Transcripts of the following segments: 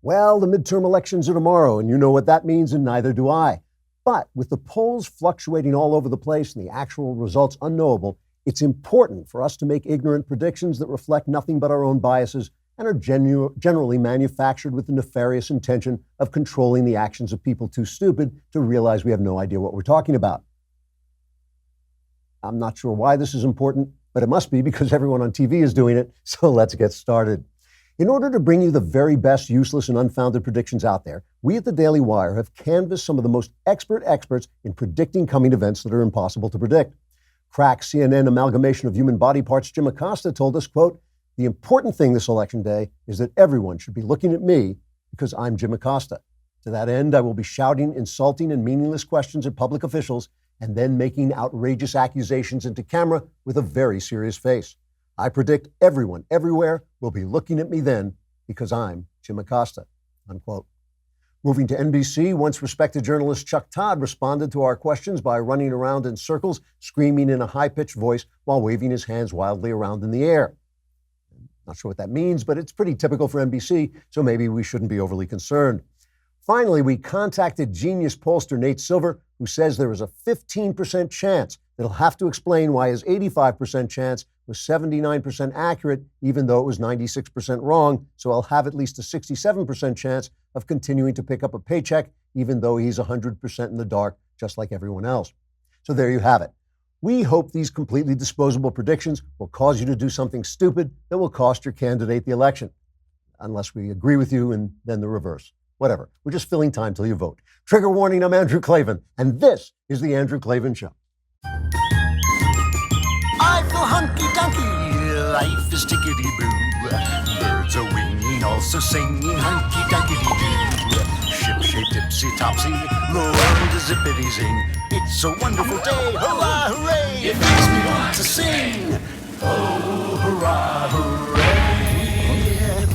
Well, the midterm elections are tomorrow, and you know what that means, and neither do I. But with the polls fluctuating all over the place and the actual results unknowable, it's important for us to make ignorant predictions that reflect nothing but our own biases and are generally manufactured with the nefarious intention of controlling the actions of people too stupid to realize we have no idea what we're talking about. I'm not sure why this is important, but it must be because everyone on TV is doing it, so let's get started. In order to bring you the very best useless and unfounded predictions out there, we at the Daily Wire have canvassed some of the most expert experts in predicting coming events that are impossible to predict. Crack CNN amalgamation of human body parts Jim Acosta told us, quote, "The important thing this election day is that everyone should be looking at me because I'm Jim Acosta. To that end, I will be shouting insulting and meaningless questions at public officials and then making outrageous accusations into camera with a very serious face. I predict everyone, everywhere, will be looking at me then because I'm Jim Acosta," unquote. Moving to NBC, once respected journalist Chuck Todd responded to our questions by running around in circles, screaming in a high-pitched voice while waving his hands wildly around in the air. Not sure what that means, but it's pretty typical for NBC, so maybe we shouldn't be overly concerned. Finally, we contacted genius pollster Nate Silver, who says there is a 15% chance that he'll have to explain why his 85% chance was 79% accurate, even though it was 96% wrong, so I'll have at least a 67% chance of continuing to pick up a paycheck, even though he's 100% in the dark, just like everyone else. So there you have it. We hope these completely disposable predictions will cause you to do something stupid that will cost your candidate the election. Unless we agree with you, and then the reverse. Whatever. We're just filling time till you vote. Trigger warning, I'm Andrew Klavan, and this is The Andrew Klavan Show. I feel hunky-dunky, life is tickety-boo. Birds are winging, also singing hunky-dunky-doo. Ship-shape, tipsy-topsy, the world is zippity-zing. It's a wonderful day, hurrah, hooray! It makes me want to sing. Oh, hurrah, hooray!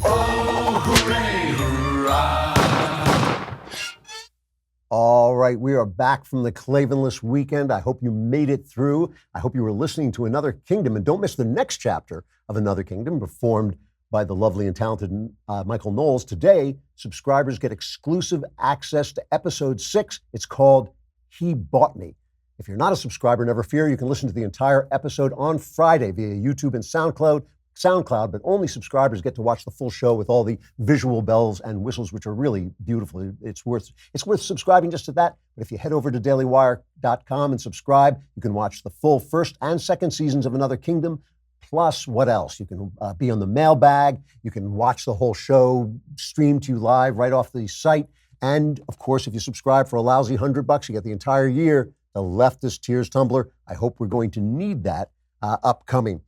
Oh, hooray, hurrah! All right, we are back from the Klavanless weekend. I hope you made it through. I hope you were listening to Another Kingdom, and don't miss the next chapter of Another Kingdom, performed by the lovely and talented Michael Knowles. Today, subscribers get exclusive access to episode 6. It's called He Bought Me. If you're not a subscriber, never fear. You can listen to the entire episode on Friday via YouTube and SoundCloud, but only subscribers get to watch the full show with all the visual bells and whistles, which are really beautiful. It's worth subscribing just to that. But if you head over to dailywire.com and subscribe, you can watch the full first and second seasons of Another Kingdom. Plus, what else? You can be on the mailbag. You can watch the whole show streamed to you live right off the site. And of course, if you subscribe for a lousy $100, you get the entire year, the Leftist Tears Tumbler. I hope we're going to need that upcoming.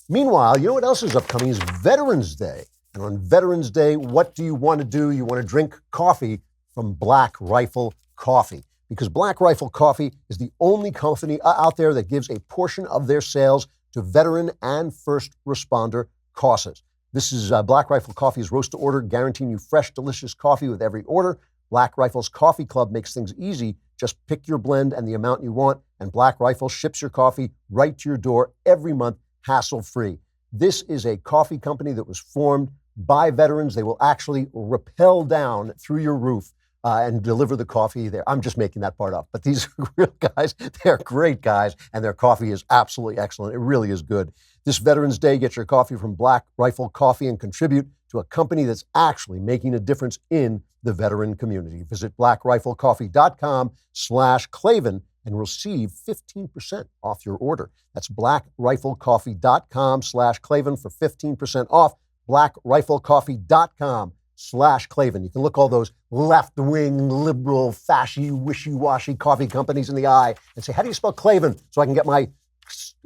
Meanwhile, you know what else is upcoming is Veterans Day. And on Veterans Day, what do you want to do? You want to drink coffee from Black Rifle Coffee. Because Black Rifle Coffee is the only company out there that gives a portion of their sales to veteran and first responder causes. This is Black Rifle Coffee's roast to order, guaranteeing you fresh, delicious coffee with every order. Black Rifle's Coffee Club makes things easy. Just pick your blend and the amount you want, and Black Rifle ships your coffee right to your door every month, hassle-free. This is a coffee company that was formed by veterans. They will actually rappel down through your roof and deliver the coffee there. I'm just making that part up, but these are real guys. They're great guys, and their coffee is absolutely excellent. It really is good. This Veterans Day, get your coffee from Black Rifle Coffee and contribute to a company that's actually making a difference in the veteran community. Visit blackriflecoffee.com/Klavan and receive 15% off your order. That's blackriflecoffee.com/Klavan for 15% off. blackriflecoffee.com/Klavan. You can look all those left-wing, liberal, fashy, wishy-washy coffee companies in the eye and say, how do you spell Klavan so I can get my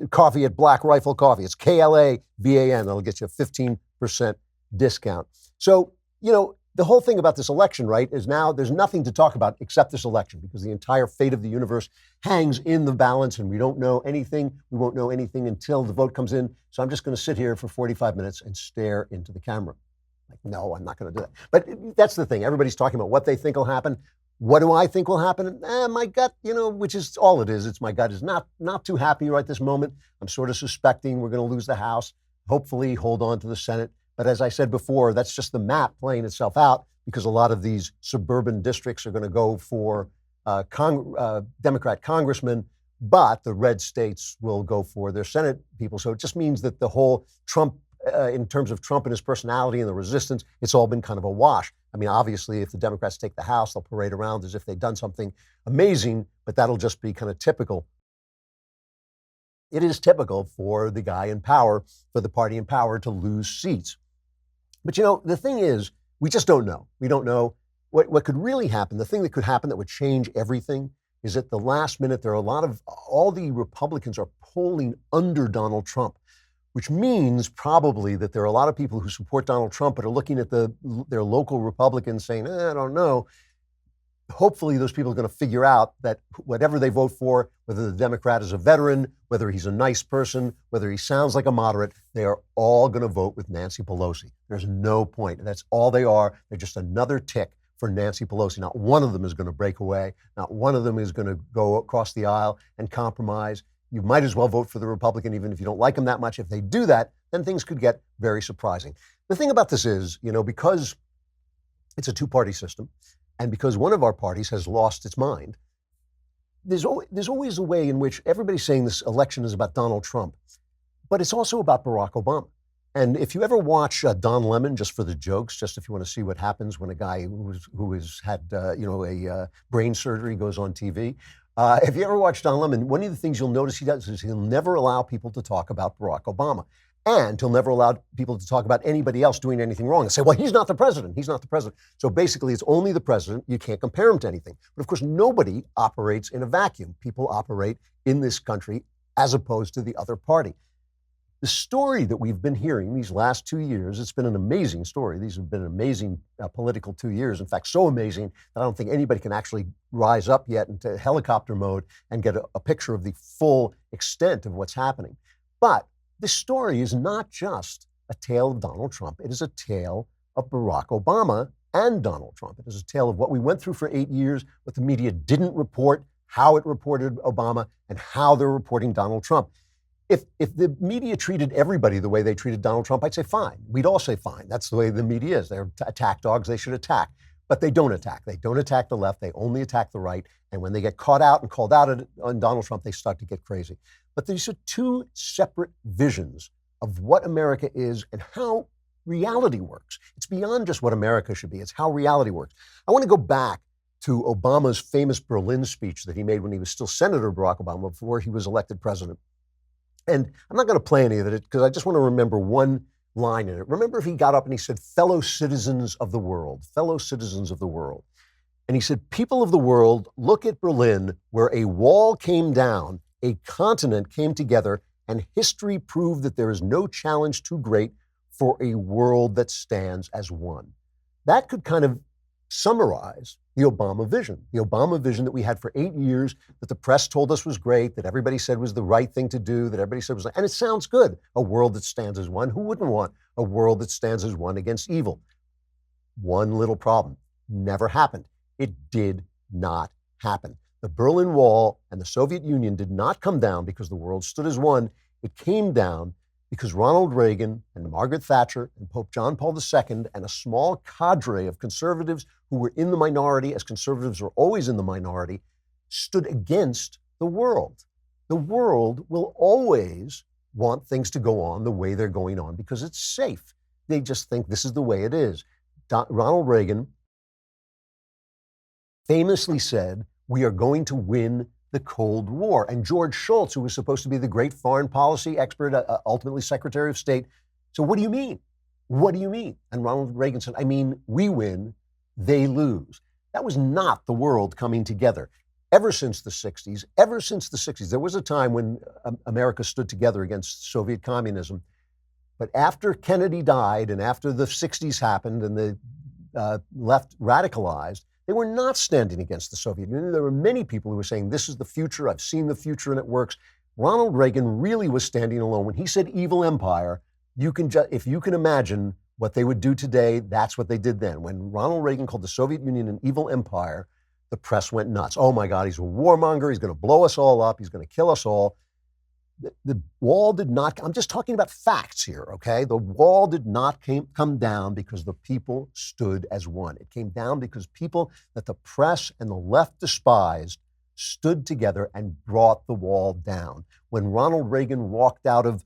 coffee at Black Rifle Coffee? It's Klavan. That'll get you a 15% discount. So, you know, the whole thing about this election, right, is now there's nothing to talk about except this election because the entire fate of the universe hangs in the balance and we don't know anything. We won't know anything until the vote comes in. So I'm just going to sit here for 45 minutes and stare into the camera. Like, no, I'm not going to do that. But that's the thing. Everybody's talking about what they think will happen. What do I think will happen? My gut, which is all it is. It's my gut is not too happy right this moment. I'm sort of suspecting we're going to lose the House, hopefully hold on to the Senate. But as I said before, that's just the map playing itself out, because a lot of these suburban districts are going to go for Democrat congressmen, but the red states will go for their Senate people. So it just means that the whole Trump, in terms of Trump and his personality and the resistance, it's all been kind of a wash. I mean, obviously, if the Democrats take the House, they'll parade around as if they've done something amazing, but that'll just be kind of typical. It is typical for the guy in power, for the party in power, to lose seats. But the thing is, we just don't know. We don't know what could really happen. The thing that could happen that would change everything is at the last minute, there are all the Republicans are polling under Donald Trump, which means probably that there are a lot of people who support Donald Trump but are looking at their local Republicans saying, I don't know. Hopefully those people are going to figure out that whatever they vote for, whether the Democrat is a veteran, whether he's a nice person, whether he sounds like a moderate, they are all going to vote with Nancy Pelosi. There's no point. That's all they are. They're just another tick for Nancy Pelosi. Not one of them is going to break away. Not one of them is going to go across the aisle and compromise. You might as well vote for the Republican, even if you don't like him that much. If they do that, then things could get very surprising. The thing about this is, because it's a two-party system, and because one of our parties has lost its mind, there's always a way in which everybody's saying this election is about Donald Trump, but it's also about Barack Obama. And if you ever watch Don Lemon, just for the jokes, just if you want to see what happens when a guy who has had a brain surgery goes on TV, if you ever watch Don Lemon, one of the things you'll notice he does is he'll never allow people to talk about Barack Obama. And he'll never allow people to talk about anybody else doing anything wrong and say, well, he's not the president. He's not the president. So basically, it's only the president. You can't compare him to anything. But of course, nobody operates in a vacuum. People operate in this country as opposed to the other party. The story that we've been hearing these last 2 years, it's been an amazing story. These have been amazing political 2 years. In fact, so amazing that I don't think anybody can actually rise up yet into helicopter mode and get a picture of the full extent of what's happening. But this story is not just a tale of Donald Trump. It is a tale of Barack Obama and Donald Trump. It is a tale of what we went through for 8 years, what the media didn't report, how it reported Obama, and how they're reporting Donald Trump. If the media treated everybody the way they treated Donald Trump, I'd say fine. We'd all say fine. That's the way the media is. They're attack dogs. They should attack. But they don't attack. They don't attack the left. They only attack the right. And when they get caught out and called out on Donald Trump, they start to get crazy. But these are two separate visions of what America is and how reality works. It's beyond just what America should be. It's how reality works. I want to go back to Obama's famous Berlin speech that he made when he was still Senator Barack Obama, before he was elected president. And I'm not going to play any of it because I just want to remember one line in it. Remember, he got up and he said, fellow citizens of the world, fellow citizens of the world. And he said, people of the world, look at Berlin, where a wall came down, a continent came together, and history proved that there is no challenge too great for a world that stands as one. That could kind of summarize the Obama vision that we had for 8 years, that the press told us was great, that everybody said was the right thing to do, that everybody said was, and it sounds good. A world that stands as one. Who wouldn't want a world that stands as one against evil? One little problem. Never happened. It did not happen. The Berlin Wall and the Soviet Union did not come down because the world stood as one. It came down because Ronald Reagan and Margaret Thatcher and Pope John Paul II and a small cadre of conservatives who were in the minority, as conservatives are always in the minority, stood against the world. The world will always want things to go on the way they're going on because it's safe. They just think this is the way it is. Ronald Reagan famously said, we are going to win the Cold War. And George Shultz, who was supposed to be the great foreign policy expert, ultimately Secretary of State, so what do you mean? What do you mean? And Ronald Reagan said, I mean, we win, they lose. That was not the world coming together. Ever since the 60s, there was a time when America stood together against Soviet communism. But after Kennedy died and after the 60s happened and the left radicalized, they were not standing against the Soviet Union. There were many people who were saying, this is the future. I've seen the future and it works. Ronald Reagan really was standing alone. When he said evil empire, if you can imagine what they would do today, that's what they did then. When Ronald Reagan called the Soviet Union an evil empire, the press went nuts. Oh my God, he's a warmonger. He's going to blow us all up. He's going to kill us all. The wall did not, I'm just talking about facts here, okay? The wall did not come down because the people stood as one. It came down because people that the press and the left despised stood together and brought the wall down. When Ronald Reagan walked out of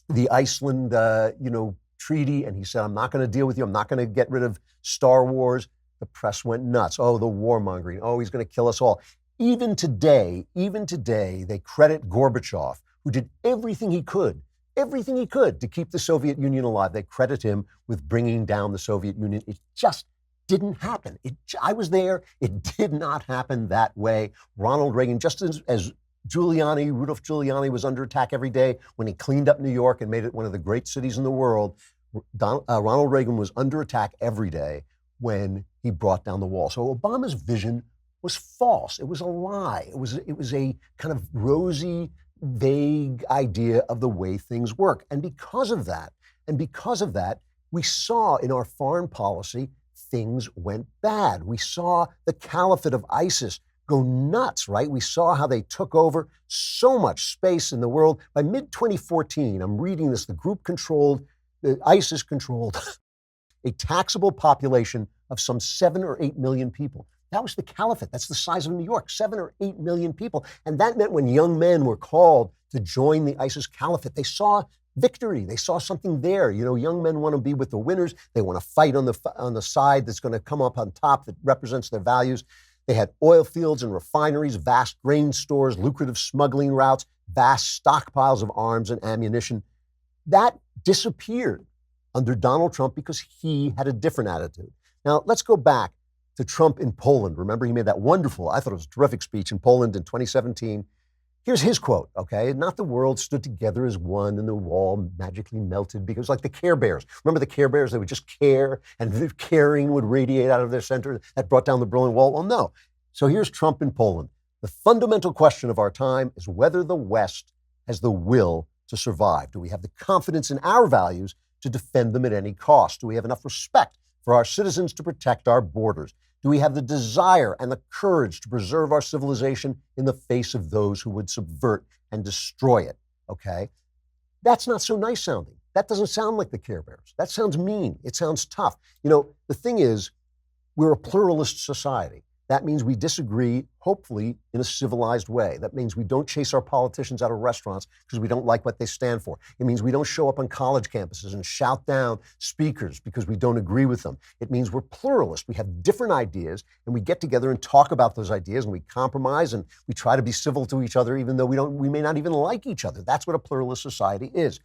the Iceland, treaty, and he said, I'm not going to deal with you. I'm not going to get rid of Star Wars. The press went nuts. Oh, the warmongering. Oh, he's going to kill us all. Even today, they credit Gorbachev, who did everything he could to keep the Soviet Union alive. They credit him with bringing down the Soviet Union. It just didn't happen. I was there. It did not happen that way. Ronald Reagan, just as Rudolph Giuliani was under attack every day when he cleaned up New York and made it one of the great cities in the world, Ronald Reagan was under attack every day when he brought down the wall. So Obama's vision was false. It was a lie. It was a kind of rosy, vague idea of the way things work. And because of that, we saw in our foreign policy, things went bad. We saw the caliphate of ISIS go nuts, right? We saw how they took over so much space in the world. By mid-2014, I'm reading this, ISIS controlled a taxable population of some 7 or 8 million people. That was the caliphate. That's the size of New York, 7 or 8 million people. And that meant when young men were called to join the ISIS caliphate, they saw victory. They saw something there. Young men want to be with the winners. They want to fight on the side that's going to come up on top that represents their values. They had oil fields and refineries, vast grain stores, lucrative smuggling routes, vast stockpiles of arms and ammunition. That disappeared under Donald Trump because he had a different attitude. Now, let's go back to Trump in Poland. Remember, he made that wonderful, I thought it was a terrific speech in Poland in 2017. Here's his quote, okay? Not the world stood together as one and the wall magically melted because like the Care Bears. Remember the Care Bears? They would just care and the caring would radiate out of their center. That brought down the Berlin Wall. Well, no. So here's Trump in Poland. The fundamental question of our time is whether the West has the will to survive. Do we have the confidence in our values to defend them at any cost? Do we have enough respect for our citizens to protect our borders? Do we have the desire and the courage to preserve our civilization in the face of those who would subvert and destroy it? Okay? That's not so nice sounding. That doesn't sound like the Care Bears. That sounds mean. It sounds tough. The thing is, we're a pluralist society. That means we disagree, hopefully, in a civilized way. That means we don't chase our politicians out of restaurants because we don't like what they stand for. It means we don't show up on college campuses and shout down speakers because we don't agree with them. It means we're pluralists. We have different ideas, and we get together and talk about those ideas, and we compromise, and we try to be civil to each other, even though we may not even like each other. That's what a pluralist society is.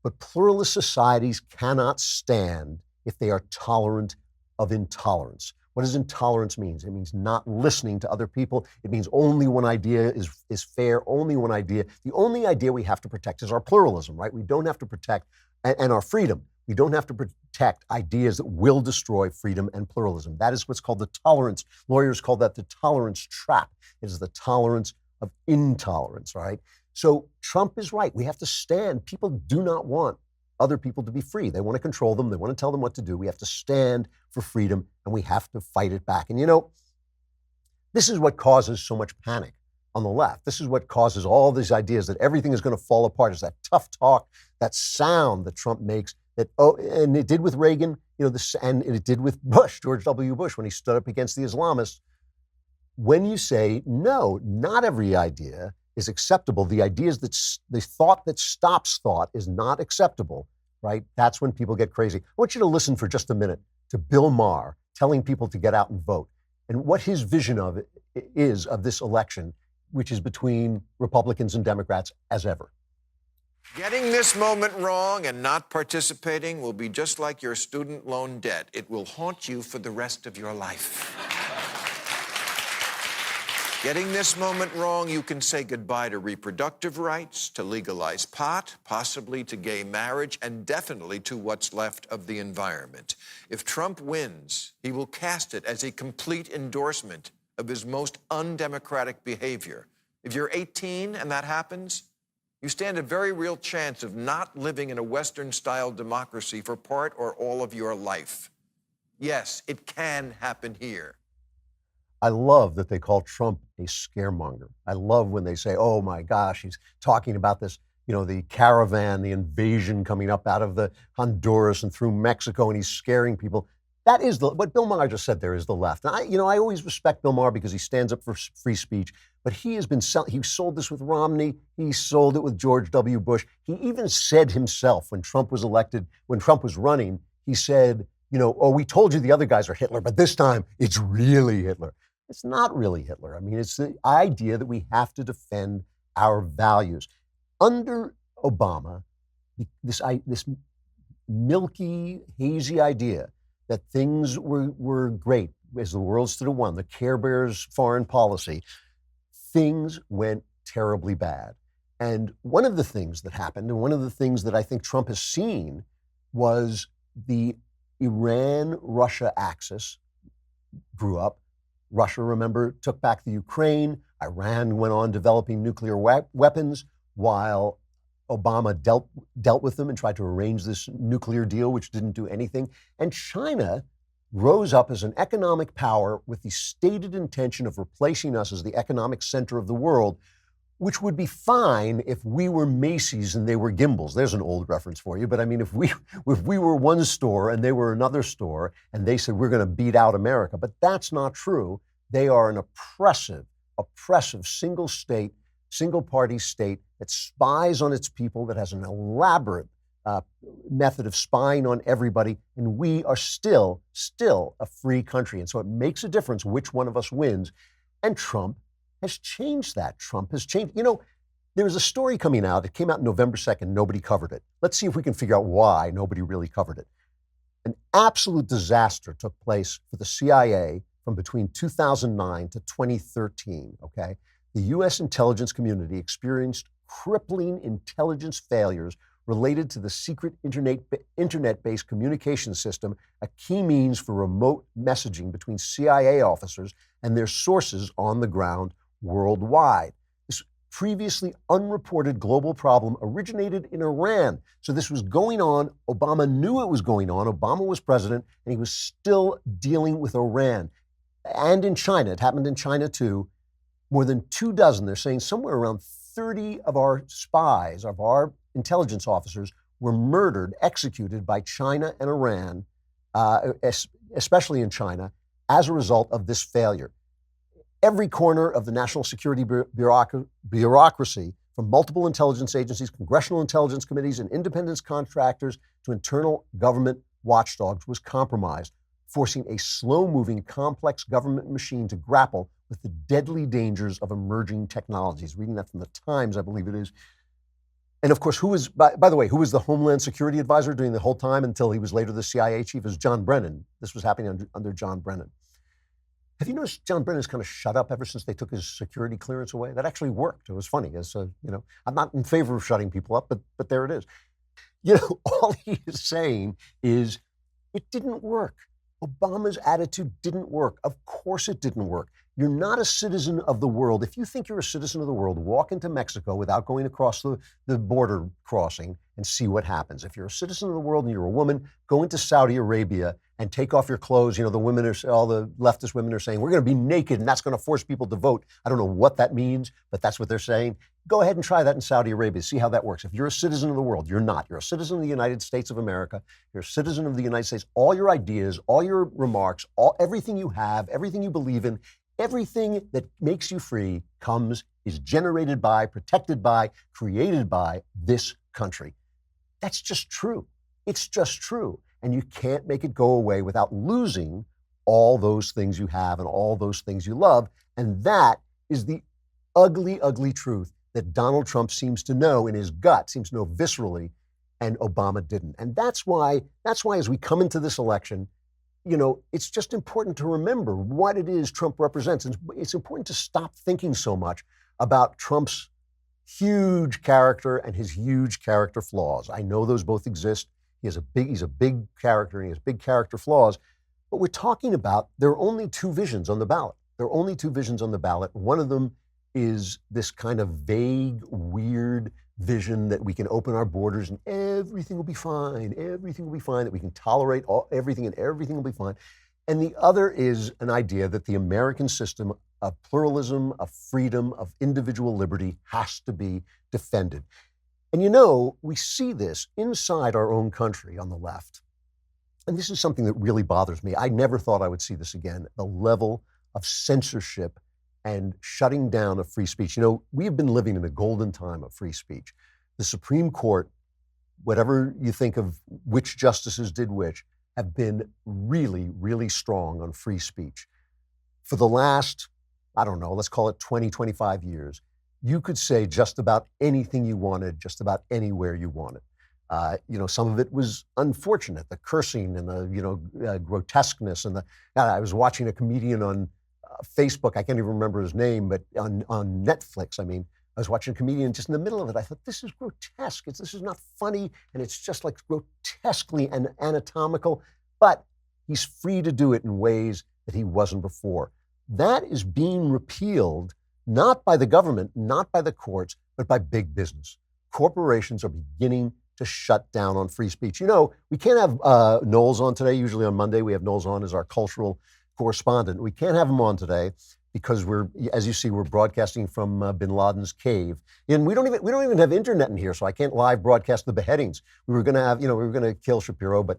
But pluralist societies cannot stand if they are tolerant of intolerance. What does intolerance mean? It means not listening to other people. It means only one idea is fair, only one idea. The only idea we have to protect is our pluralism, right? We don't have to protect, and our freedom. We don't have to protect ideas that will destroy freedom and pluralism. That is what's called the tolerance. Lawyers call that the tolerance trap. It is the tolerance of intolerance, right? So Trump is right. We have to stand. People do not want other people to be free. They want to control them. They want to tell them what to do. We have to stand for freedom, and we have to fight it back. And this is what causes so much panic on the left. This is what causes all these ideas that everything is going to fall apart, is that tough talk, that sound that Trump makes, and it did with Reagan, and it did with George W. Bush, when he stood up against the Islamists. When you say, no, not every idea is acceptable, the thought that stops thought is not acceptable, right? That's when people get crazy. I want you to listen for just a minute to Bill Maher telling people to get out and vote and what his vision of it is of this election, which is between Republicans and Democrats as ever. Getting this moment wrong and not participating will be just like your student loan debt. It will haunt you for the rest of your life. Getting this moment wrong, you can say goodbye to reproductive rights, to legalize pot, possibly to gay marriage, and definitely to what's left of the environment. If Trump wins, he will cast it as a complete endorsement of his most undemocratic behavior. If you're 18 and that happens, you stand a very real chance of not living in a Western-style democracy for part or all of your life. Yes, it can happen here. I love that they call Trump a scaremonger. I love when they say, oh my gosh, he's talking about this, the caravan, the invasion coming up out of the Honduras and through Mexico, and he's scaring people. That is what Bill Maher just said there is the left. And I always respect Bill Maher because he stands up for free speech, but he has been he sold this with Romney. He sold it with George W. Bush. He even said himself when Trump was elected, when Trump was running, he said, oh, we told you the other guys are Hitler, but this time it's really Hitler. It's not really Hitler. I mean, it's the idea that we have to defend our values. Under Obama, this milky, hazy idea that things were great as the world stood at one, the Care Bears foreign policy, things went terribly bad. And one of the things that happened, and one of the things that I think Trump has seen, was the Iran-Russia axis grew up. Russia, remember, took back the Ukraine. Iran went on developing nuclear weapons while Obama dealt with them and tried to arrange this nuclear deal, which didn't do anything. And China rose up as an economic power with the stated intention of replacing us as the economic center of the world, which would be fine if we were Macy's and they were Gimbel's. There's an old reference for you. But I mean, if we were one store and they were another store and they said, we're going to beat out America, but that's not true. They are an oppressive single-party state that spies on its people, that has an elaborate method of spying on everybody, and we are still a free country. And so it makes a difference which one of us wins. And Trump has changed that. Trump has changed. There's a story coming out. It came out November 2nd. Nobody covered it. Let's see if we can figure out why nobody really covered it. An absolute disaster took place for the CIA from between 2009 to 2013, okay? The U.S. intelligence community experienced crippling intelligence failures related to the secret internet-based communication system, a key means for remote messaging between CIA officers and their sources on the ground worldwide. This previously unreported global problem originated in Iran. So this was going on. Obama knew it was going on. Obama was president, and he was still dealing with Iran. And in China, it happened in China too. More than 24, they're saying somewhere around 30 of our spies, of our intelligence officers, were murdered, executed by China and Iran, especially in China, as a result of this failure. Every corner of the national security bureaucracy, from multiple intelligence agencies, congressional intelligence committees, and independence contractors to internal government watchdogs, was compromised, forcing a slow-moving, complex government machine to grapple with the deadly dangers of emerging technologies. Reading that from the Times, I believe it is. And of course, by the way, who was the Homeland Security advisor during the whole time until he was later the CIA chief? It was John Brennan. This was happening under John Brennan. Have you noticed John Brennan's kind of shut up ever since they took his security clearance away? That actually worked. It was funny. I'm not in favor of shutting people up, but there it is. All he is saying is it didn't work. Obama's attitude didn't work. Of course it didn't work. You're not a citizen of the world. If you think you're a citizen of the world, walk into Mexico without going across the border crossing and see what happens. If you're a citizen of the world and you're a woman, go into Saudi Arabia and take off your clothes. All the leftist women are saying, we're going to be naked and that's going to force people to vote. I don't know what that means, but that's what they're saying. Go ahead and try that in Saudi Arabia. See how that works. If you're a citizen of the world, you're not. You're a citizen of the United States of America. You're a citizen of the United States. All your ideas, all your remarks, everything you have, everything you believe in, everything that makes you free is generated by, protected by, created by this country. That's just true. It's just true. And you can't make it go away without losing all those things you have and all those things you love. And that is the ugly, ugly truth that Donald Trump seems to know in his gut, seems to know viscerally, and Obama didn't. And that's why as we come into this election, it's just important to remember what it is Trump represents. And it's important to stop thinking so much about Trump's huge character and his huge character flaws. I know those both exist. He's a big character and he has big character flaws. But we're talking about, there are only two visions on the ballot. One of them is this kind of vague, weird vision that we can open our borders and everything will be fine, that we can tolerate everything and everything will be fine. And the other is an idea that the American system of pluralism, of freedom, of individual liberty has to be defended. And you know, we see this inside our own country on the left. And this is something that really bothers me. I never thought I would see this again, the level of censorship and shutting down of free speech. You know, we have been living in a golden time of free speech. The Supreme Court, whatever you think of which justices did which, have been really, really strong on free speech. For the last, I don't know, let's call it 20, 25 years, you could say just about anything you wanted, just about anywhere you wanted. You know, some of it was unfortunate, the cursing and the, grotesqueness. And I was watching a comedian on Facebook, I can't even remember his name, but on Netflix, I mean, I was watching a comedian just in the middle of it. I thought, this is grotesque. This is not funny. And it's just like grotesquely and anatomical, but he's free to do it in ways that he wasn't before. That is being repealed, not by the government, not by the courts, but by big business. Corporations are beginning to shut down on free speech. You know, we can't have Knowles on today. Usually on Monday, we have Knowles on as our cultural correspondent. We can't have him on today because we're, as you see, we're broadcasting from Bin Laden's cave, and we don't even have internet in here, so I can't live broadcast the beheadings. We were going to have, we were going to kill Shapiro, but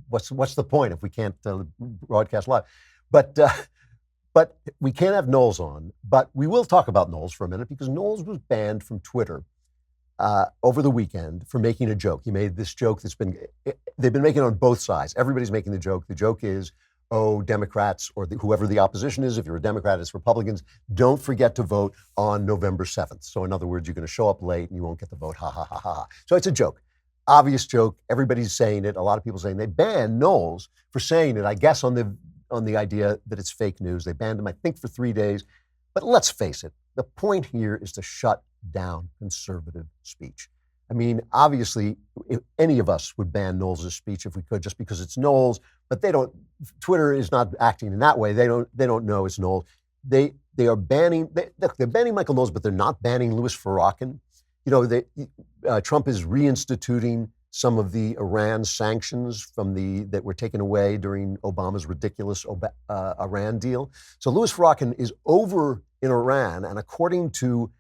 what's the point if we can't broadcast live? But we can't have Knowles on. But we will talk about Knowles for a minute because Knowles was banned from Twitter over the weekend for making a joke. He made this joke they've been making it on both sides. Everybody's making the joke. The joke is, oh, Democrats or whoever the opposition is, if you're a Democrat, it's Republicans, don't forget to vote on November 7th. So in other words, you're going to show up late and you won't get the vote, ha, ha, ha, ha. So it's a joke, obvious joke. Everybody's saying it. A lot of people saying they banned Knowles for saying it, I guess on the idea that it's fake news. They banned him, I think, for 3 days. But let's face it, the point here is to shut down conservative speech. I mean, obviously, if any of us would ban Knowles' speech if we could, just because it's Knowles, but they don't. Twitter is not acting in that way. They don't know it's Knowles. They are banning. They're banning Michael Knowles, but they're not banning Louis Farrakhan. You know, Trump is reinstituting some of the Iran sanctions that were taken away during Obama's ridiculous Iran deal. So Louis Farrakhan is over in Iran, and according to,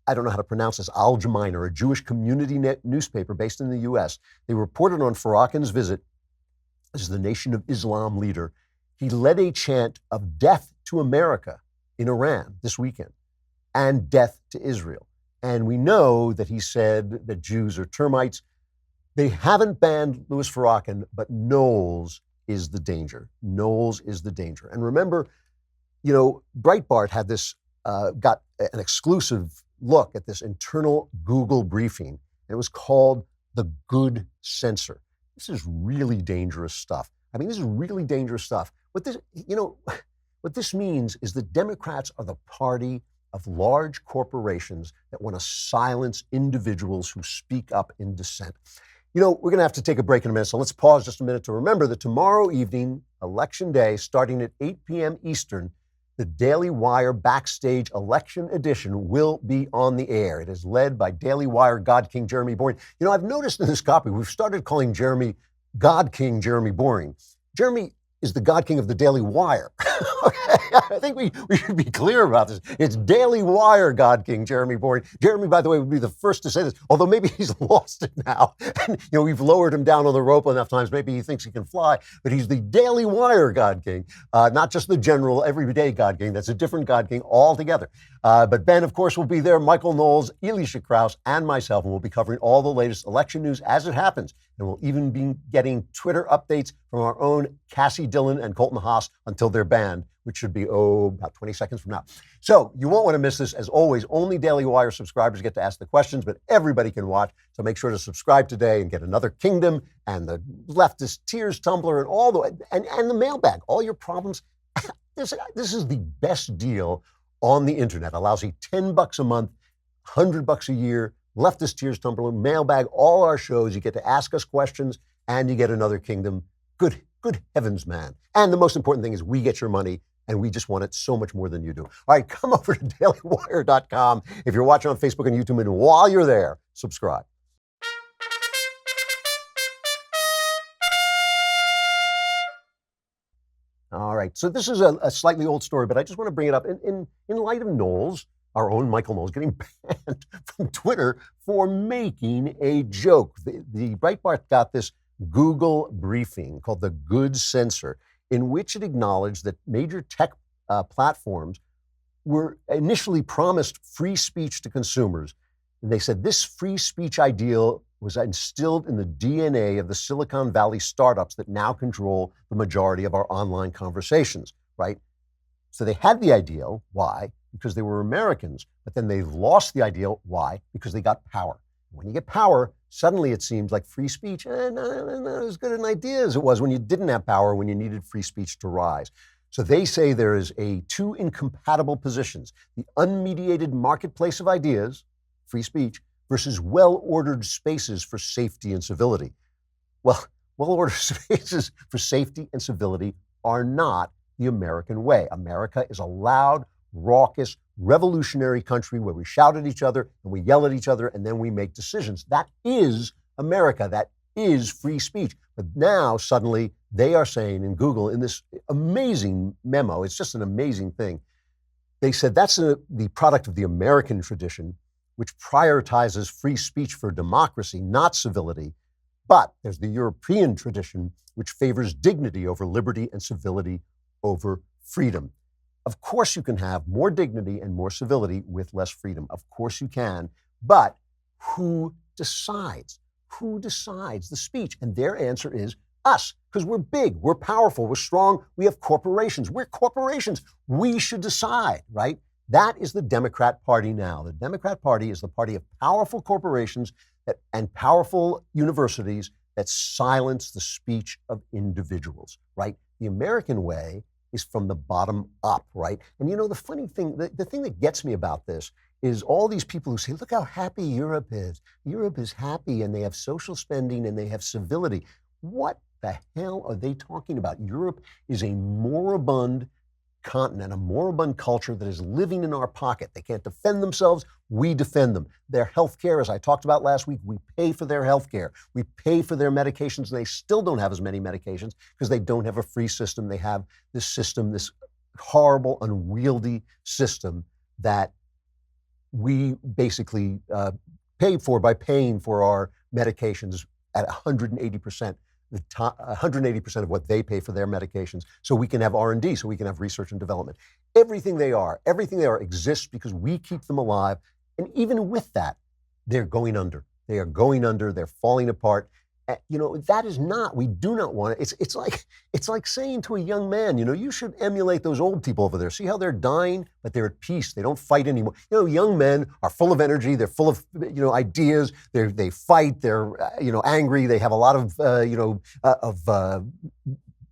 I don't know how to pronounce this, Al Jamaina, a Jewish community newspaper based in the U.S., they reported on Farrakhan's visit as the Nation of Islam leader. He led a chant of death to America in Iran this weekend and death to Israel. And we know that he said that Jews are termites. They haven't banned Louis Farrakhan, but Knowles is the danger. Knowles is the danger. And remember, Breitbart had this, got an exclusive look at this internal Google briefing. It was called the Good Censor. This is really dangerous stuff. I mean, this is really dangerous stuff. What this means is that Democrats are the party of large corporations that want to silence individuals who speak up in dissent. We're going to have to take a break in a minute, so let's pause just a minute to remember that tomorrow evening, Election Day, starting at 8 p.m. Eastern, the Daily Wire Backstage Election Edition will be on the air. It is led by Daily Wire God King Jeremy Boring. I've noticed in this copy, we've started calling Jeremy God King Jeremy Boring. Jeremy is the God King of the Daily Wire. Okay, I think we should be clear about this. It's Daily Wire God King Jeremy Boring. Jeremy, by the way, would be the first to say this, although maybe he's lost it now. And, we've lowered him down on the rope enough times. Maybe he thinks he can fly, but he's the Daily Wire God King, not just the general everyday God King. That's a different God King altogether. But Ben, of course, will be there. Michael Knowles, Elisha Krauss, and myself, and we'll be covering all the latest election news as it happens. And we'll even be getting Twitter updates from our own Cassie Dillon and Colton Haas until they're banned, which should be, about 20 seconds from now. So you won't want to miss this. As always, only Daily Wire subscribers get to ask the questions, but everybody can watch. So make sure to subscribe today and get Another Kingdom and the Leftist Tears Tumbler and all and the mailbag, all your problems. This is the best deal on the internet. Allows you $10 a month, $100 a year, Leftist Tears Tumbler, mailbag, all our shows. You get to ask us questions and you get Another Kingdom. Good heavens, man. And the most important thing is we get your money, and we just want it so much more than you do. All right, come over to dailywire.com if you're watching on Facebook and YouTube, and while you're there, subscribe. right. So this is a slightly old story, but I just want to bring it up in light of Knowles, our own Michael Knowles, getting banned from Twitter for making a joke. The Breitbart got this Google briefing called the Good Censor, in which it acknowledged that major tech platforms were initially promised free speech to consumers. And they said this free speech ideal was instilled in the DNA of the Silicon Valley startups that now control the majority of our online conversations, right? So they had the ideal. Why? Because they were Americans. But then they lost the ideal. Why? Because they got power. When you get power, suddenly it seems like free speech, not as good an idea as it was when you didn't have power, when you needed free speech to rise. So they say there is two incompatible positions: the unmediated marketplace of ideas, free speech, versus well-ordered spaces for safety and civility. Well, well-ordered spaces for safety and civility are not the American way. America is a loud, raucous, revolutionary country where we shout at each other and we yell at each other and then we make decisions. That is America. That is free speech. But now suddenly they are saying in Google, in this amazing memo, it's just an amazing thing. They said that's the product of the American tradition, which prioritizes free speech for democracy, not civility. But there's the European tradition, which favors dignity over liberty and civility over freedom. Of course, you can have more dignity and more civility with less freedom. Of course you can. But who decides? Who decides the speech? And their answer is us, because we're big, we're powerful, we're strong, we have corporations. We're corporations. We should decide, right? That is the Democrat Party now. The Democrat Party is the party of powerful corporations and powerful universities that silence the speech of individuals, right? The American way is from the bottom up, right? And you know, the funny thing, the thing that gets me about this is all these people who say, look how happy Europe is. Europe is happy and they have social spending and they have civility. What the hell are they talking about? Europe is a moribund continent, a moribund culture that is living in our pocket. They can't defend themselves. We defend them. Their health care, as I talked about last week, we pay for their health care. We pay for their medications. They still don't have as many medications because they don't have a free system. They have this system, this horrible, unwieldy system that we basically pay for by paying for our medications at 180%. 180% of what they pay for their medications, so we can have R&D, so we can have research and development. Everything they are exists because we keep them alive. And even with that, they're going under. They are going under. They're falling apart. You know, that is not, we do not want it. It's like saying to a young man, you know, you should emulate those old people over there. See how they're dying, but they're at peace. They don't fight anymore. You know, young men are full of energy. They're full of, you know, ideas. They fight. They're, you know, angry. They have a lot of,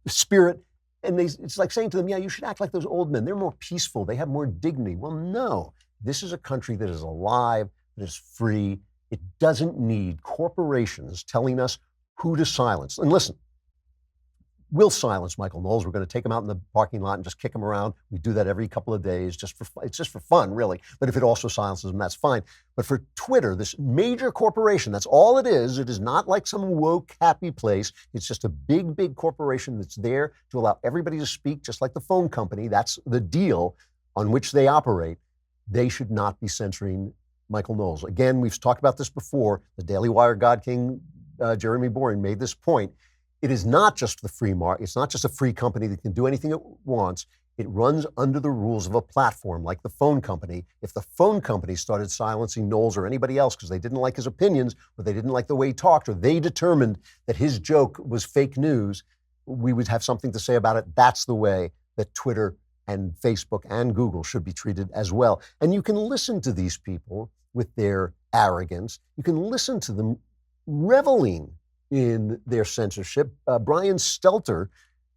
spirit. And it's like saying to them, yeah, you should act like those old men. They're more peaceful. They have more dignity. Well, no, this is a country that is alive, that is free. It doesn't need corporations telling us who to silence. And listen, we'll silence Michael Knowles. We're going to take him out in the parking lot and just kick him around. We do that every couple of days. It's just for fun, really. But if it also silences him, that's fine. But for Twitter, this major corporation, that's all it is. It is not like some woke, happy place. It's just a big, big corporation that's there to allow everybody to speak, just like the phone company. That's the deal on which they operate. They should not be censoring Michael Knowles. Again, we've talked about this before. The Daily Wire God King, Jeremy Boring, made this point. It is not just the free market. It's not just a free company that can do anything it wants. It runs under the rules of a platform like the phone company. If the phone company started silencing Knowles or anybody else because they didn't like his opinions or they didn't like the way he talked or they determined that his joke was fake news, we would have something to say about it. That's the way that Twitter and Facebook and Google should be treated as well. And you can listen to these people with their arrogance. You can listen to them reveling in their censorship. Brian Stelter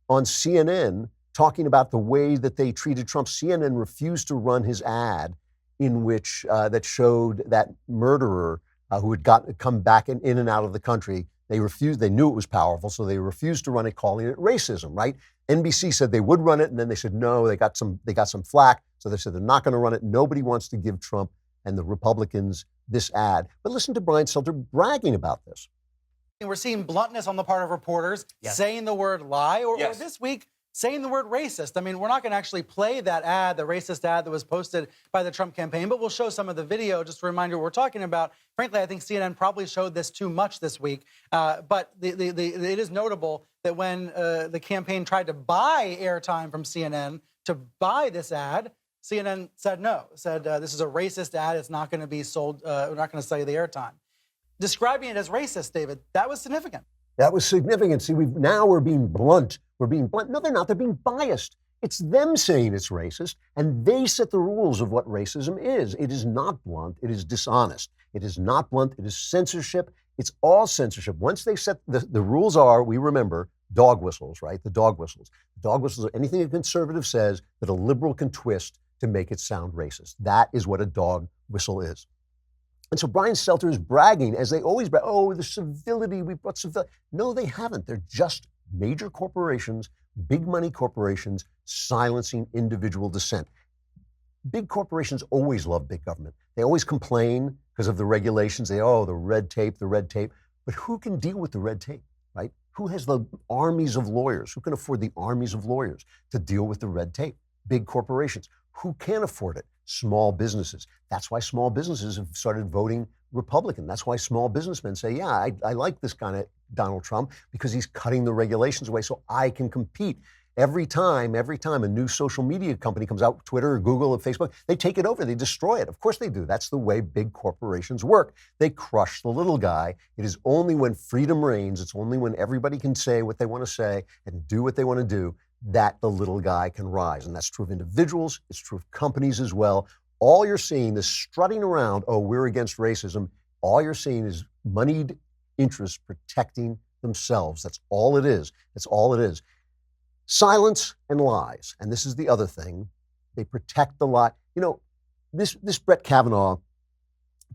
on CNN talking about the way that they treated Trump. CNN refused to run his ad in which that showed that murderer who had come back in and out of the country. They refused. They knew it was powerful, so they refused to run it, calling it racism. Right? NBC said they would run it, and then they said no. They got some flack, so they said they're not going to run it. Nobody wants to give Trump and the Republicans this ad. But listen to Brian Stelter bragging about this. We're seeing bluntness on the part of reporters saying the word lie, or this week, saying the word racist. I mean, we're not going to actually play that ad, the racist ad that was posted by the Trump campaign, but we'll show some of the video just to remind you what we're talking about. Frankly, I think CNN probably showed this too much this week. But it is notable that when the campaign tried to buy airtime from CNN to buy this ad, CNN said no, said this is a racist ad. It's not going to be sold. We're not going to sell you the airtime. Describing it as racist, David, that was significant. That was significant. See, we're being blunt. We're being blunt. No, they're not. They're being biased. It's them saying it's racist, and they set the rules of what racism is. It is not blunt. It is dishonest. It is not blunt. It is censorship. It's all censorship. Once they set the rules are, we remember, dog whistles, right? The dog whistles. The dog whistles are anything a conservative says that a liberal can twist to make it sound racist. That is what a dog whistle is. And so Brian Stelter is bragging, as they always brag, oh, the civility, we brought civility. No, they haven't. They're just major corporations, big money corporations, silencing individual dissent. Big corporations always love big government. They always complain because of the regulations. The red tape. But who can deal with the red tape, right? Who has the armies of lawyers? Who can afford the armies of lawyers to deal with the red tape? Big corporations. Who can't afford it? Small businesses. That's why small businesses have started voting Republican. That's why small businessmen say, yeah, I like this kind of Donald Trump because he's cutting the regulations away so I can compete. Every time a new social media company comes out, Twitter or Google or Facebook, they take it over, they destroy it. Of course they do. That's the way big corporations work. They crush the little guy. It is only when freedom reigns, it's only when everybody can say what they want to say and do what they want to do, that the little guy can rise. And that's true of individuals. It's true of companies as well. All you're seeing, this strutting around, oh, we're against racism. All you're seeing is moneyed interests protecting themselves. That's all it is. That's all it is. Silence and lies. And this is the other thing. They protect the lie. You know, this Brett Kavanaugh,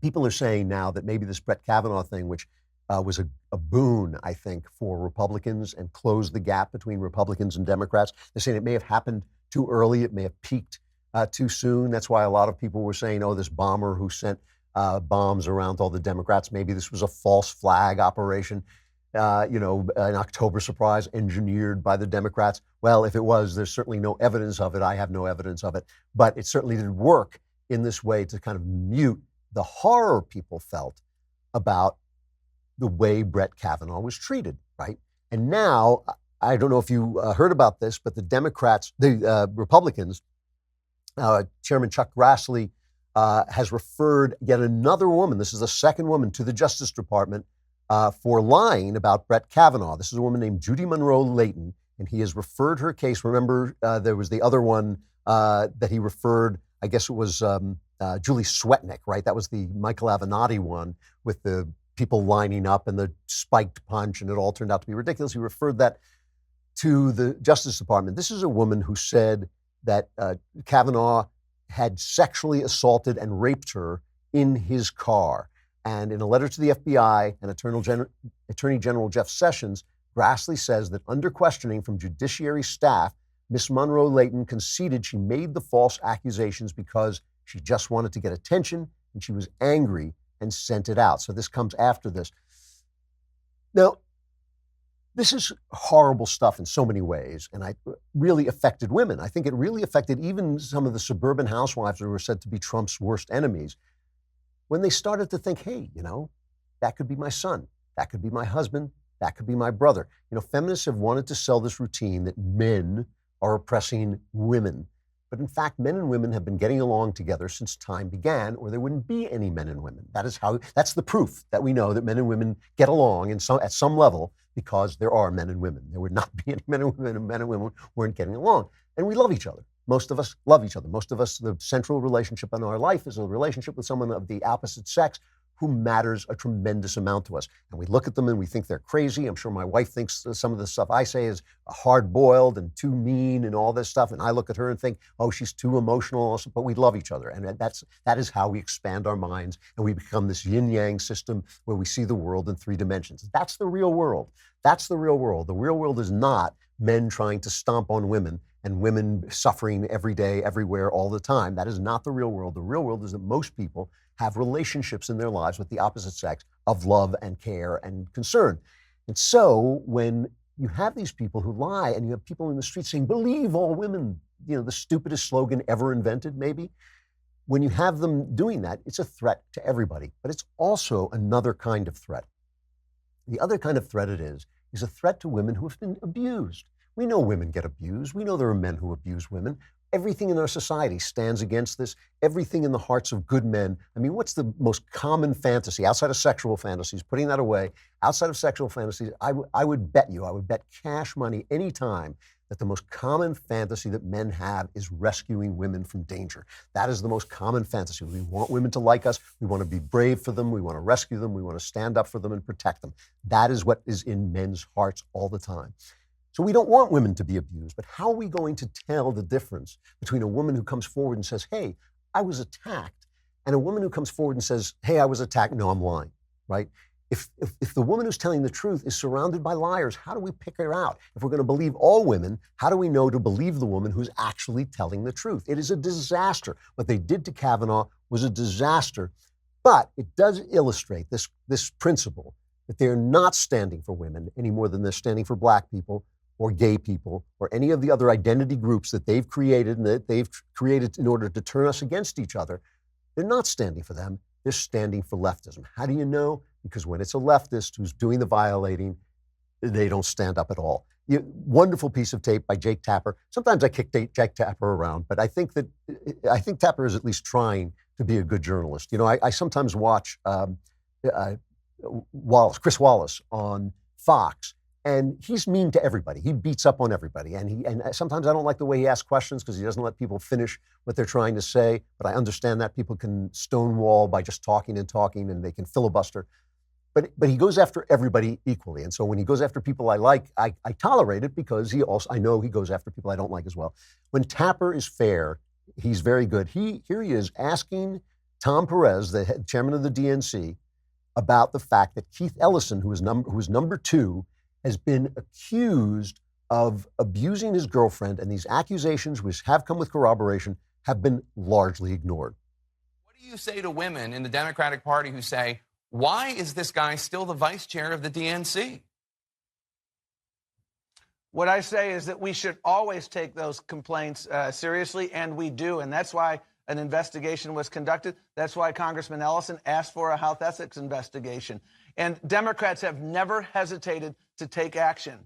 people are saying now that maybe this Brett Kavanaugh thing, which was a boon, I think, for Republicans and closed the gap between Republicans and Democrats. They're saying it may have happened too early. It may have peaked too soon. That's why a lot of people were saying, oh, this bomber who sent bombs around to all the Democrats, maybe this was a false flag operation, an October surprise engineered by the Democrats. Well, if it was, there's certainly no evidence of it. I have no evidence of it. But it certainly did work in this way to kind of mute the horror people felt about the way Brett Kavanaugh was treated, right? And now, I don't know if you heard about this, but the Republicans, Chairman Chuck Grassley has referred yet another woman, this is the second woman, to the Justice Department for lying about Brett Kavanaugh. This is a woman named Judy Monroe Layton, and he has referred her case. Remember, there was the other one that he referred, I guess it was Julie Swetnick, right? That was the Michael Avenatti one with the people lining up and the spiked punch, and it all turned out to be ridiculous. He referred that to the Justice Department. This is a woman who said that Kavanaugh had sexually assaulted and raped her in his car. And in a letter to the FBI and Attorney General Jeff Sessions, Grassley says that under questioning from Judiciary staff, Miss Monroe Layton conceded she made the false accusations because she just wanted to get attention and she was angry and sent it out. So this comes after this. Now, this is horrible stuff in so many ways, and it really affected women. I think it really affected even some of the suburban housewives who were said to be Trump's worst enemies when they started to think, hey, that could be my son, that could be my husband, that could be my brother. Feminists have wanted to sell this routine that men are oppressing women. But in fact, men and women have been getting along together since time began, or there wouldn't be any men and women. That's the proof that we know that men and women get along at some level, because there are men and women. There would not be any men and women, and men and women weren't getting along. And we love each other. Most of us love each other. Most of us, the central relationship in our life is a relationship with someone of the opposite sex who matters a tremendous amount to us. And we look at them and we think they're crazy. I'm sure my wife thinks some of the stuff I say is hard-boiled and too mean and all this stuff. And I look at her and think, oh, she's too emotional. But we love each other. And that is how we expand our minds. And we become this yin-yang system where we see the world in 3 dimensions. That's the real world. That's the real world. The real world is not men trying to stomp on women and women suffering every day, everywhere, all the time. That is not the real world. The real world is that most people have relationships in their lives with the opposite sex of love and care and concern. And so when you have these people who lie, and you have people in the streets saying, believe all women, the stupidest slogan ever invented, maybe. When you have them doing that, it's a threat to everybody, but it's also another kind of threat. The other kind of threat it is a threat to women who have been abused. We know women get abused. We know there are men who abuse women. Everything in our society stands against this. Everything in the hearts of good men. I mean, what's the most common fantasy outside of sexual fantasies? Putting that away, outside of sexual fantasies, I would bet cash money any time that the most common fantasy that men have is rescuing women from danger. That is the most common fantasy. We want women to like us. We want to be brave for them. We want to rescue them. We want to stand up for them and protect them. That is what is in men's hearts all the time. So we don't want women to be abused, but how are we going to tell the difference between a woman who comes forward and says, hey, I was attacked, and a woman who comes forward and says, hey, I was attacked, no, I'm lying, right? If the woman who's telling the truth is surrounded by liars, how do we pick her out? If we're going to believe all women, how do we know to believe the woman who's actually telling the truth? It is a disaster. What they did to Kavanaugh was a disaster, but it does illustrate this principle that they're not standing for women any more than they're standing for black people or gay people or any of the other identity groups that they've created and that they've created in order to turn us against each other. They're not standing for them. They're standing for leftism. How do you know? Because when it's a leftist who's doing the violating, they don't stand up at all. Wonderful piece of tape by Jake Tapper. Sometimes I kick Jake Tapper around, but I think Tapper is at least trying to be a good journalist. I sometimes watch Chris Wallace on Fox, and he's mean to everybody. He beats up on everybody, and sometimes I don't like the way he asks questions because he doesn't let people finish what they're trying to say. But I understand that people can stonewall by just talking, and they can filibuster. But he goes after everybody equally, and so when he goes after people I like, I tolerate it because I know he goes after people I don't like as well. When Tapper is fair, he's very good. Here he is asking Tom Perez, the chairman of the DNC, about the fact that Keith Ellison, who is number 2, has been accused of abusing his girlfriend, and these accusations, which have come with corroboration, have been largely ignored. What do you say to women in the Democratic Party who say, why is this guy still the vice chair of the DNC? What I say is that we should always take those complaints seriously, and we do. And that's why an investigation was conducted. That's why Congressman Ellison asked for a health ethics investigation. And Democrats have never hesitated to take action,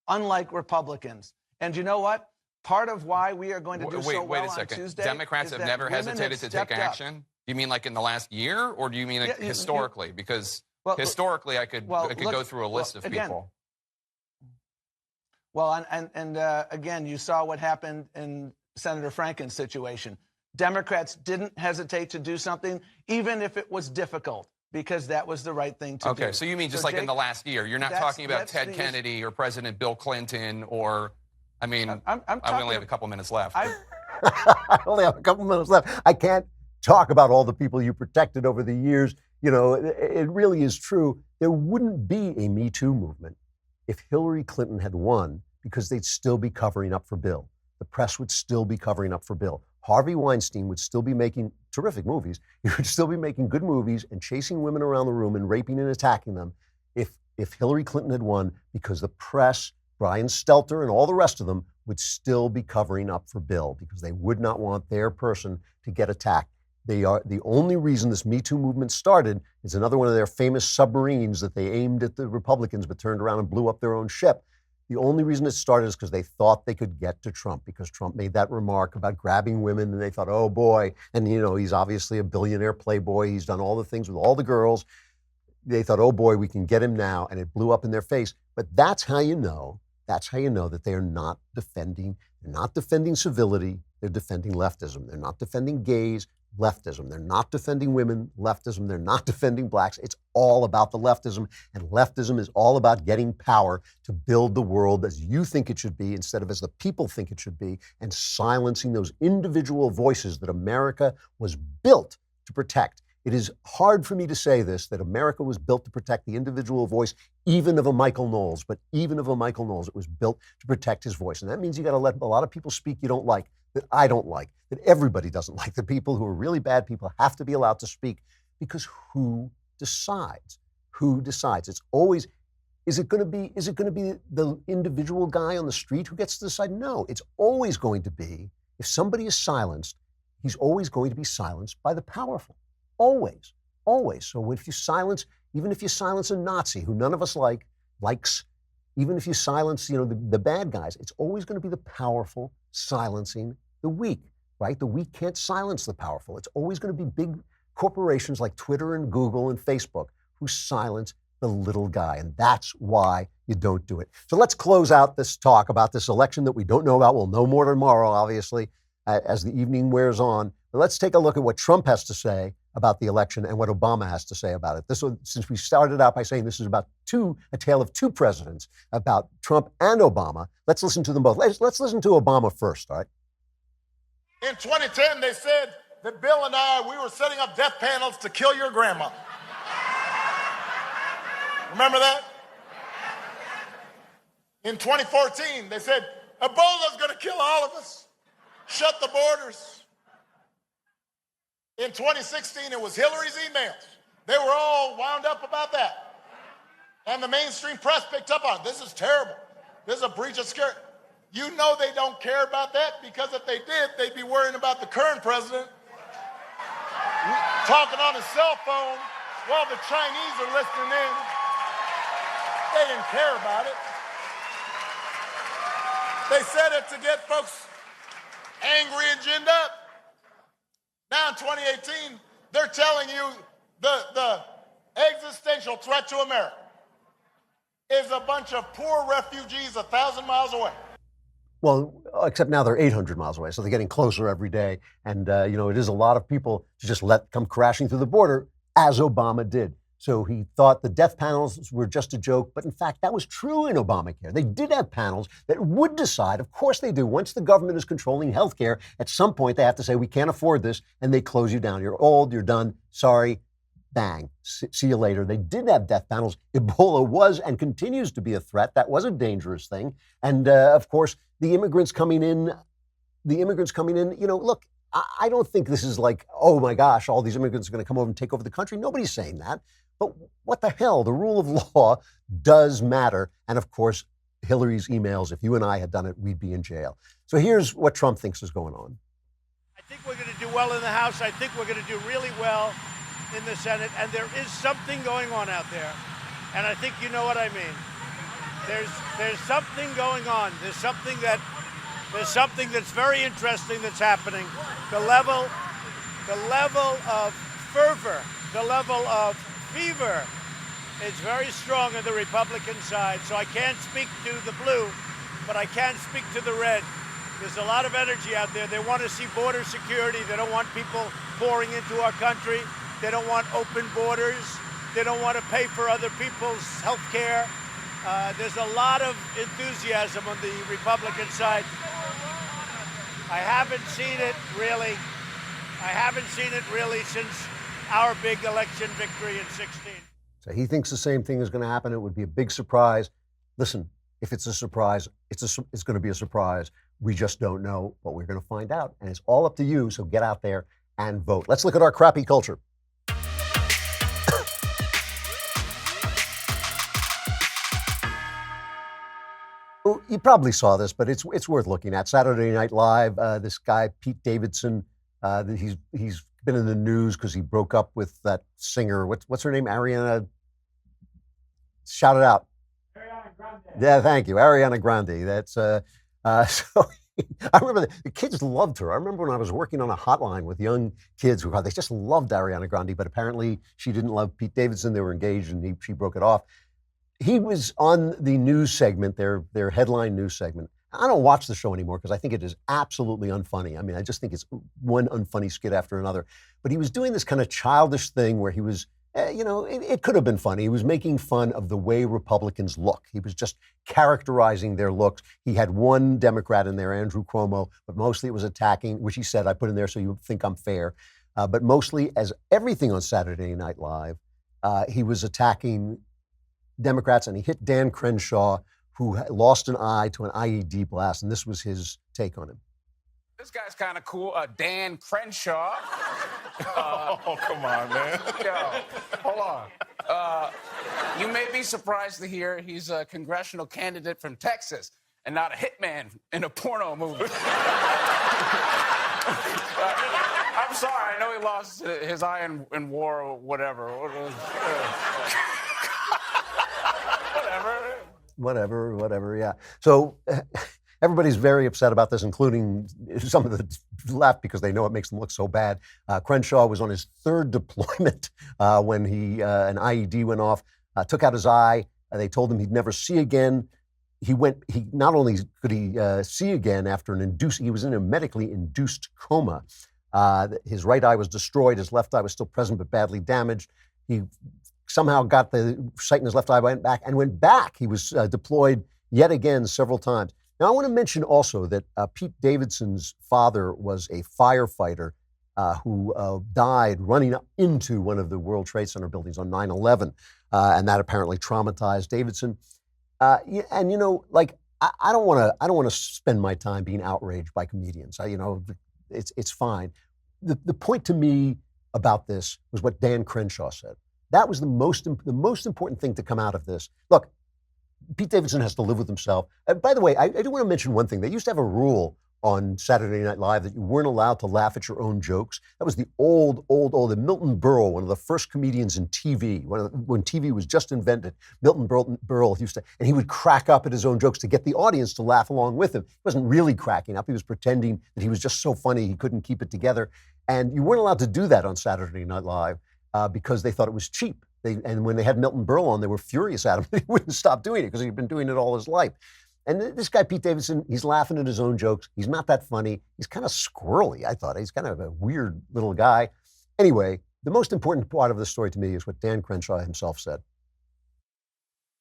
unlike Republicans. And you know what? Part of why we are going to do so well on Tuesday. Democrats have never hesitated to take action? Do you mean like in the last year, or do you mean historically? Because historically, I could go through a list of people. Well, and again, you saw what happened in Senator Franken's situation. Democrats didn't hesitate to do something, even if it was difficult, because that was the right thing to do. Okay, so you mean just like in the last year? You're not talking about Ted Kennedy or President Bill Clinton or, I mean, I only have a couple minutes left. I only have a couple minutes left. I can't talk about all the people you protected over the years. It really is true. There wouldn't be a Me Too movement if Hillary Clinton had won, because they'd still be covering up for Bill. The press would still be covering up for Bill. Harvey Weinstein would still be making terrific movies. He would still be making good movies and chasing women around the room and raping and attacking them if Hillary Clinton had won, because the press, Brian Stelter and all the rest of them, would still be covering up for Bill because they would not want their person to get attacked. They are the only reason this Me Too movement started is another one of their famous submarines that they aimed at the Republicans but turned around and blew up their own ship. The only reason it started is because they thought they could get to Trump, because Trump made that remark about grabbing women, and they thought, oh boy, and he's obviously a billionaire playboy. He's done all the things with all the girls. They thought, oh boy, we can get him now, and it blew up in their face. But that's how you know that they are not defending. They're not defending civility. They're defending leftism. They're not defending gays. Leftism. They're not defending women. Leftism. They're not defending blacks. It's all about the leftism, and leftism is all about getting power to build the world as you think it should be instead of as the people think it should be, and silencing those individual voices that America was built to protect. It is hard for me to say this, that America was built to protect the individual voice, even of a Michael Knowles, but even of a Michael Knowles, it was built to protect his voice. And that means you got to let a lot of people speak you don't like, that I don't like, that everybody doesn't like. The people who are really bad people have to be allowed to speak, because who decides? Who decides? It's always, Is it going to be the individual guy on the street who gets to decide? No, it's always going to be, if somebody is silenced, he's always going to be silenced by the powerful. Always, always. So if you silence, even if you silence a Nazi who none of us likes, even if you silence, the bad guys, it's always going to be the powerful silencing the weak, right? The weak can't silence the powerful. It's always going to be big corporations like Twitter and Google and Facebook who silence the little guy. And that's why you don't do it. So let's close out this talk about this election that we don't know about. We'll know more tomorrow, obviously, as the evening wears on. But let's take a look at what Trump has to say about the election and what Obama has to say about it. Since we started out by saying this is about a tale of two presidents, about Trump and Obama, let's listen to them both. Let's listen to Obama first, all right? In 2010, they said that Bill and I, we were setting up death panels to kill your grandma. Remember that? In 2014, they said, Ebola's going to kill all of us. Shut the borders. In 2016, it was Hillary's emails. They were all wound up about that. And the mainstream press picked up on it. This is terrible. This is a breach of security. You know they don't care about that, because if they did, they'd be worrying about the current president talking on his cell phone while the Chinese are listening in. They didn't care about it. They said it to get folks angry and ginned up. Now in 2018, they're telling you the existential threat to America is a bunch of poor refugees 1,000 miles away. Well, except now they're 800 miles away, so they're getting closer every day. And, it is a lot of people to just let come crashing through the border, as Obama did. So he thought the death panels were just a joke, but in fact, that was true in Obamacare. They did have panels that would decide, of course they do, once the government is controlling healthcare, at some point they have to say, we can't afford this, and they close you down. You're old, you're done, sorry, bang, see you later. They did have death panels. Ebola was and continues to be a threat. That was a dangerous thing. And of course, the immigrants coming in, look, I don't think this is like, oh my gosh, all these immigrants are going to come over and take over the country. Nobody's saying that. But what the hell? The rule of law does matter. And of course, Hillary's emails, if you and I had done it, we'd be in jail. So here's what Trump thinks is going on. I think we're going to do well in the House. I think we're going to do really well in the Senate. And there is something going on out there. And I think you know what I mean. There's something going on. There's something that's very interesting that's happening. The level of fervor, the level of fever is very strong on the Republican side. So I can't speak to the blue, but I can speak to the red. There's a lot of energy out there. They want to see border security. They don't want people pouring into our country. They don't want open borders. They don't want to pay for other people's health care. There's a lot of enthusiasm on the Republican side. I haven't seen it really since our big election victory in 16. So he thinks the same thing is going to happen. It would be a big surprise. Listen, if it's a surprise, it's going to be a surprise. We just don't know, but we're going to find out. And it's all up to you, so get out there and vote. Let's look at our crappy culture. You probably saw this, but it's worth looking at. Saturday Night Live, this guy, Pete Davidson, he's been in the news because he broke up with that singer. What's her name? Ariana. Shout it out. Ariana Grande. Yeah, thank you. Ariana Grande. That's so I remember the kids loved her. I remember when I was working on a hotline with young kids they just loved Ariana Grande, but apparently she didn't love Pete Davidson. They were engaged and she broke it off. He was on the news segment, their headline news segment. I don't watch the show anymore because I think it is absolutely unfunny. I mean, I just think it's one unfunny skit after another. But he was doing this kind of childish thing where he was, it could have been funny. He was making fun of the way Republicans look. He was just characterizing their looks. He had one Democrat in there, Andrew Cuomo, but mostly it was attacking, which he said, I put in there so you think I'm fair. But mostly, as everything on Saturday Night Live, he was attacking Democrats, and he hit Dan Crenshaw, who lost an eye to an IED blast, and this was his take on him. This guy's kind of cool. Dan Crenshaw. Oh, come on, man. Yo, hold on. You may be surprised to hear he's a congressional candidate from Texas and not a hitman in a porno movie. I'm sorry. I know he lost his eye in war or whatever. Whatever, yeah. So everybody's very upset about this, including some of the left, because they know it makes them look so bad. Crenshaw was on his third deployment when an IED went off, took out his eye. They told him he'd never see again. He not only could he see again after he was in a medically induced coma. His right eye was destroyed. His left eye was still present, but badly damaged. He somehow got the sight in his left eye, went back. He was deployed yet again several times. Now, I want to mention also that Pete Davidson's father was a firefighter who died running up into one of the World Trade Center buildings on 9/11, and that apparently traumatized Davidson. And you know, like I don't want to spend my time being outraged by comedians. It's fine. The point to me about this was what Dan Crenshaw said. That was the most important thing to come out of this. Look, Pete Davidson has to live with himself. By the way, I do want to mention one thing. They used to have a rule on Saturday Night Live that you weren't allowed to laugh at your own jokes. That was the old. Milton Berle, one of the first comedians in TV, when TV was just invented. Milton Berle used to, and he would crack up at his own jokes to get the audience to laugh along with him. He wasn't really cracking up. He was pretending that he was just so funny he couldn't keep it together. And you weren't allowed to do that on Saturday Night Live because they thought it was cheap. And when they had Milton Berle on, they were furious at him. He wouldn't stop doing it because he'd been doing it all his life. And this guy, Pete Davidson, he's laughing at his own jokes. He's not that funny. He's kind of squirrely, I thought. He's kind of a weird little guy. Anyway, the most important part of the story to me is what Dan Crenshaw himself said.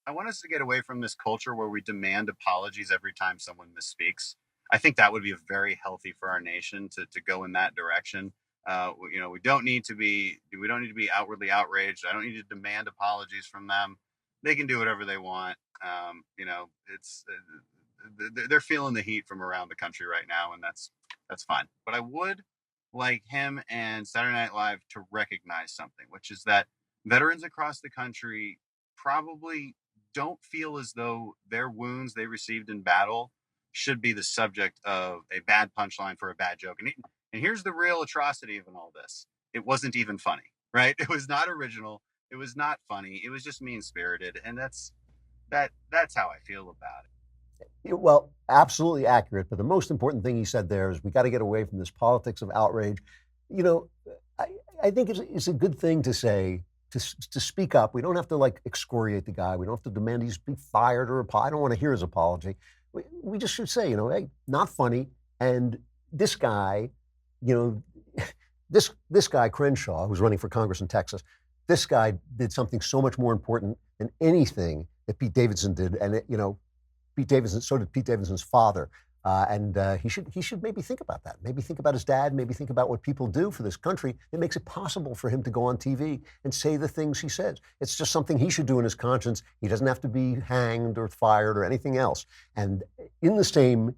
I want us to get away from this culture where we demand apologies every time someone misspeaks. I think that would be very healthy for our nation to go in that direction. We don't need to be outwardly outraged. I don't need to demand apologies from them. They can do whatever they want. They're feeling the heat from around the country right now, and that's fine. But I would like him and Saturday Night Live to recognize something, which is that veterans across the country probably don't feel as though their wounds they received in battle should be the subject of a bad punchline for a bad joke. And here's the real atrocity of all this. It wasn't even funny, right? It was not original. It was not funny. It was just mean-spirited. And that's how I feel about it. Well, absolutely accurate. But the most important thing he said there is we got to get away from this politics of outrage. I think it's a good thing to say, to speak up. We don't have to excoriate the guy. We don't have to demand he be fired or I don't want to hear his apology. We just should say, hey, not funny. And this guy, this guy Crenshaw, who's running for Congress in Texas, this guy did something so much more important than anything that Pete Davidson did. And so did Pete Davidson's father. And he should maybe think about that. Maybe think about his dad. Maybe think about what people do for this country that makes it possible for him to go on TV and say the things he says. It's just something he should do in his conscience. He doesn't have to be hanged or fired or anything else. And in the same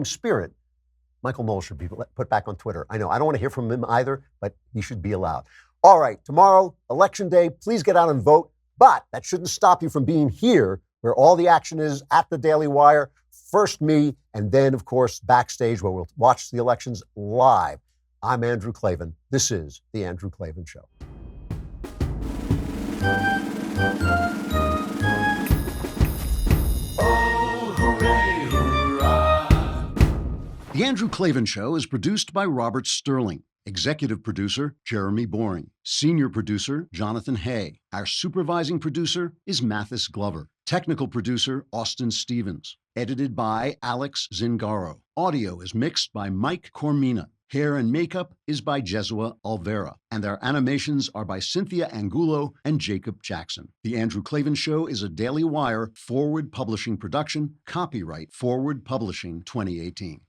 spirit, Michael Knowles should be put back on Twitter. I know I don't want to hear from him either, but he should be allowed. All right, tomorrow, Election Day. Please get out and vote. But that shouldn't stop you from being here, where all the action is at the Daily Wire. First me, and then, of course, backstage where we'll watch the elections live. I'm Andrew Klavan. This is The Andrew Klavan Show. Oh, hooray, hurrah. The Andrew Klavan Show is produced by Robert Sterling. Executive producer, Jeremy Boring. Senior producer, Jonathan Hay. Our supervising producer is Mathis Glover. Technical producer, Austin Stevens. Edited by Alex Zingaro. Audio is mixed by Mike Cormina. Hair and makeup is by Jesua Alvera. And our animations are by Cynthia Angulo and Jacob Jackson. The Andrew Klavan Show is a Daily Wire Forward Publishing production. Copyright Forward Publishing 2018.